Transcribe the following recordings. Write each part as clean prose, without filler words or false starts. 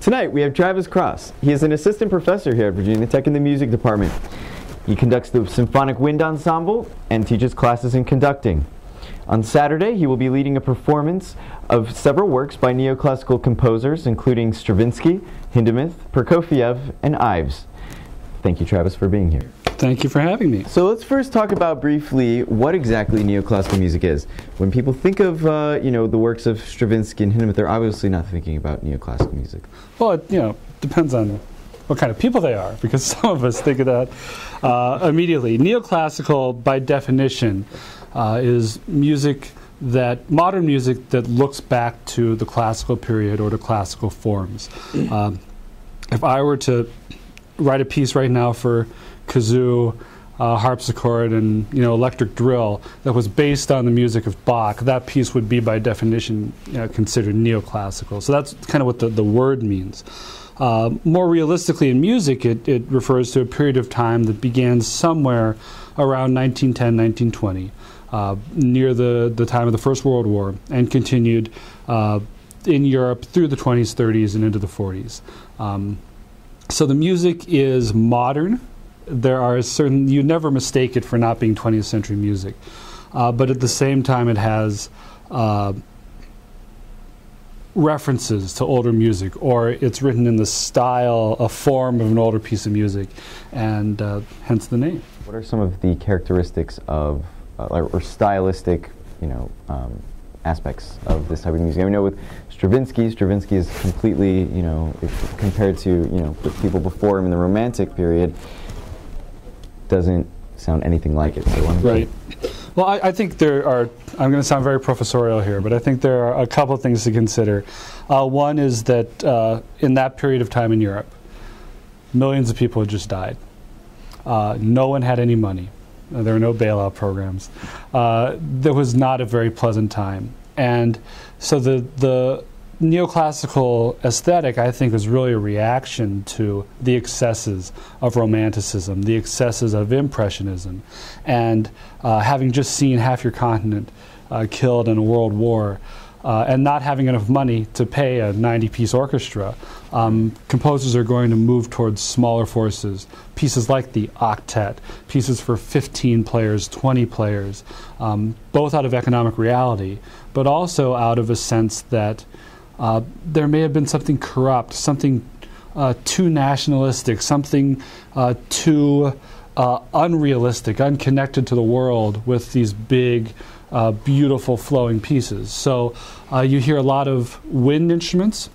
Tonight we have Travis Cross. He is an assistant professor here at Virginia Tech in the music department. He conducts the Symphonic Wind Ensemble and teaches classes in conducting. On Saturday, he will be leading a performance of several works by neoclassical composers, including Stravinsky, Hindemith, Prokofiev, and Ives. Thank you, Travis, for being here. Thank you for having me. So let's first talk about briefly what exactly neoclassical music is. When people think of the works of Stravinsky and Hindemith, they're obviously not thinking about neoclassical music. Well, it depends on what kind of people they are, because some of us think of that immediately. Neoclassical, by definition, is modern music that looks back to the classical period or to classical forms. If I were to write a piece right now for kazoo, harpsichord, and electric drill that was based on the music of Bach, that piece would be by definition considered neoclassical. So that's kind of what the word means. More realistically in music, it refers to a period of time that began somewhere around 1910, 1920, near the time of the First World War, and continued in Europe through the 20s, 30s, and into the 40s. So the music is modern. There are you never mistake it for not being 20th century music. But at the same time, it has references to older music, or it's written in the style, a form of an older piece of music, and hence the name. What are some of the characteristics of, or stylistic, aspects of this type of music? I know with Stravinsky is completely, if compared to, the people before him in the Romantic period, doesn't sound anything like it. So right. Well, I think there are, I'm going to sound very professorial here, but I think there are a couple of things to consider. One is that in that period of time in Europe, millions of people had just died. No one had any money. There were no bailout programs. There was not a very pleasant time. And so the neoclassical aesthetic, I think, is really a reaction to the excesses of Romanticism, the excesses of Impressionism. And having just seen half your continent killed in a world war, and not having enough money to pay a 90-piece orchestra, composers are going to move towards smaller forces, pieces like the octet, pieces for 15 players, 20 players, both out of economic reality, but also out of a sense that there may have been something corrupt, something too nationalistic, something too unrealistic, unconnected to the world with these big, beautiful flowing pieces. So you hear a lot of wind instruments.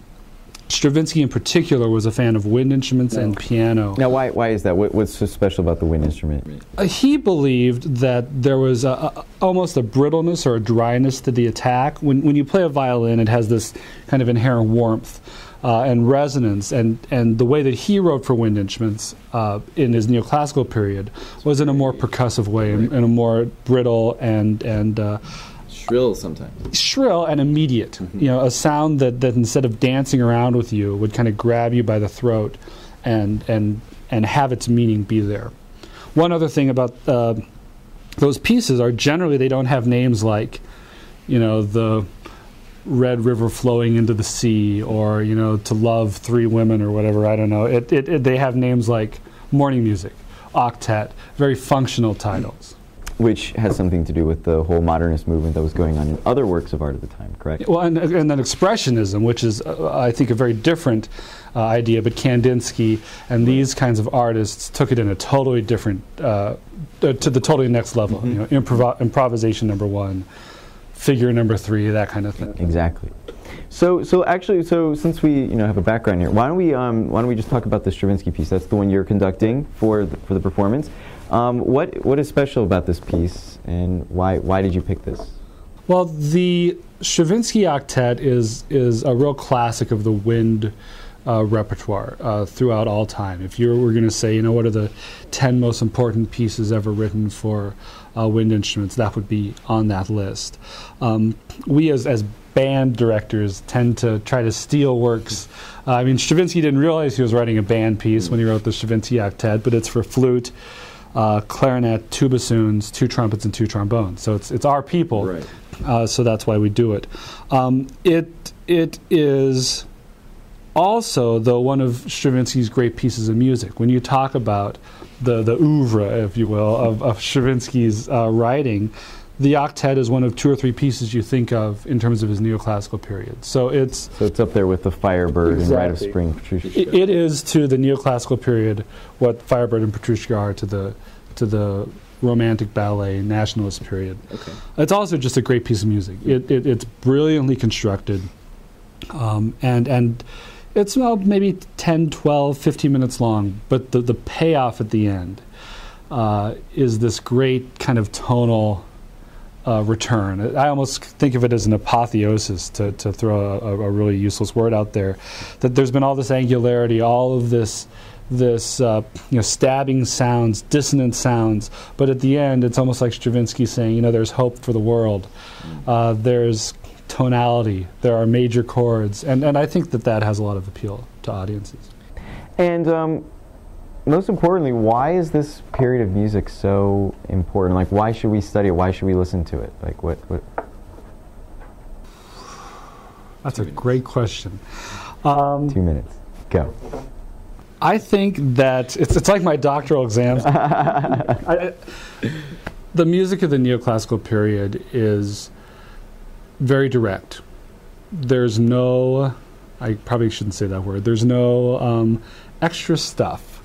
Stravinsky in particular was a fan of wind instruments and piano. Now why is that? What's so special about the wind instrument? He believed that there was almost a brittleness or a dryness to the attack. When you play a violin, it has this kind of inherent warmth and resonance, and the way that he wrote for wind instruments in his neoclassical period was in a more percussive way, in a more brittle and shrill sometimes. Shrill and immediate. Mm-hmm. A sound that instead of dancing around with you would kind of grab you by the throat and have its meaning be there. One other thing about those pieces are generally they don't have names like, the Red River flowing into the sea, or, To Love Three Women, or whatever, I don't know. They have names like Morning Music, Octet, very functional titles. Which has something to do with the whole modernist movement that was going on in other works of art at the time, correct? Well, and then Expressionism, which is, I think, a very different idea, but Kandinsky and these kinds of artists took it in a totally different, to the totally next level. Mm-hmm. Improvisation number one, figure number three, that kind of thing. Exactly. So since we have a background here, why don't we just talk about the Stravinsky piece? That's the one you're conducting for the performance. What is special about this piece, and why did you pick this? Well, the Stravinsky octet is a real classic of the wind repertoire throughout all time. If you were going to say, what are the 10 most important pieces ever written for wind instruments, that would be on that list. We as band directors tend to try to steal works. Stravinsky didn't realize he was writing a band piece when he wrote the Stravinsky octet, but it's for flute, clarinet, two bassoons, two trumpets, and two trombones. So it's our people. Right. So that's why we do it. It is also, though, one of Stravinsky's great pieces of music. When you talk about the oeuvre, if you will, of Stravinsky's writing, the octet is one of 2 or 3 pieces you think of in terms of his neoclassical period. So it's up there with the Firebird and Rite of Spring, Petrushka. It is to the neoclassical period what Firebird and Petrushka are to the Romantic Ballet Nationalist period. Okay. It's also just a great piece of music. It's brilliantly constructed, and it's maybe 10, 12, 15 minutes long, but the payoff at the end is this great kind of tonal return. I almost think of it as an apotheosis, to throw a really useless word out there, that there's been all this angularity, all of this stabbing sounds, dissonant sounds, but at the end it's almost like Stravinsky saying, there's hope for the world. There's tonality, there are major chords, and I think that has a lot of appeal to audiences. And most importantly, why is this period of music so important? Like, why should we study it? Why should we listen to it? Like, what? That's a great question. 2 minutes. Go. I think that it's like my doctoral exams. The music of the neoclassical period is very direct. There's no, I probably shouldn't say that word, there's no extra stuff.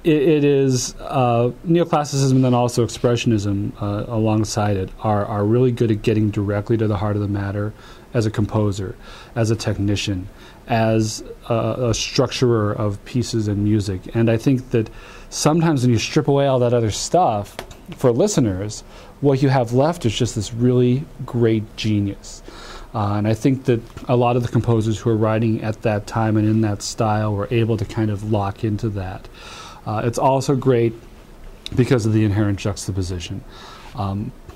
It is neoclassicism and then also expressionism alongside it are really good at getting directly to the heart of the matter as a composer, as a technician, as a structurer of pieces and music. And I think that sometimes when you strip away all that other stuff, for listeners, what you have left is just this really great genius. And I think that a lot of the composers who are writing at that time and in that style were able to kind of lock into that. It's also great because of the inherent juxtaposition.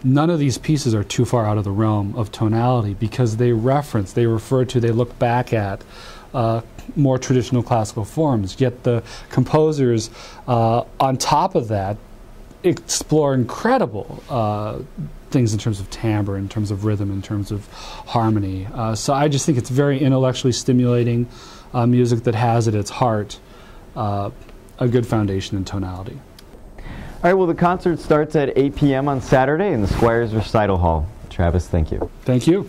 None of these pieces are too far out of the realm of tonality because they refer to, they look back at more traditional classical forms. Yet the composers, on top of that, explore incredible things in terms of timbre, in terms of rhythm, in terms of harmony. So I just think it's very intellectually stimulating music that has at its heart a good foundation in tonality. All right, well, the concert starts at 8 p.m. on Saturday in the Squires Recital Hall. Travis, thank you. Thank you.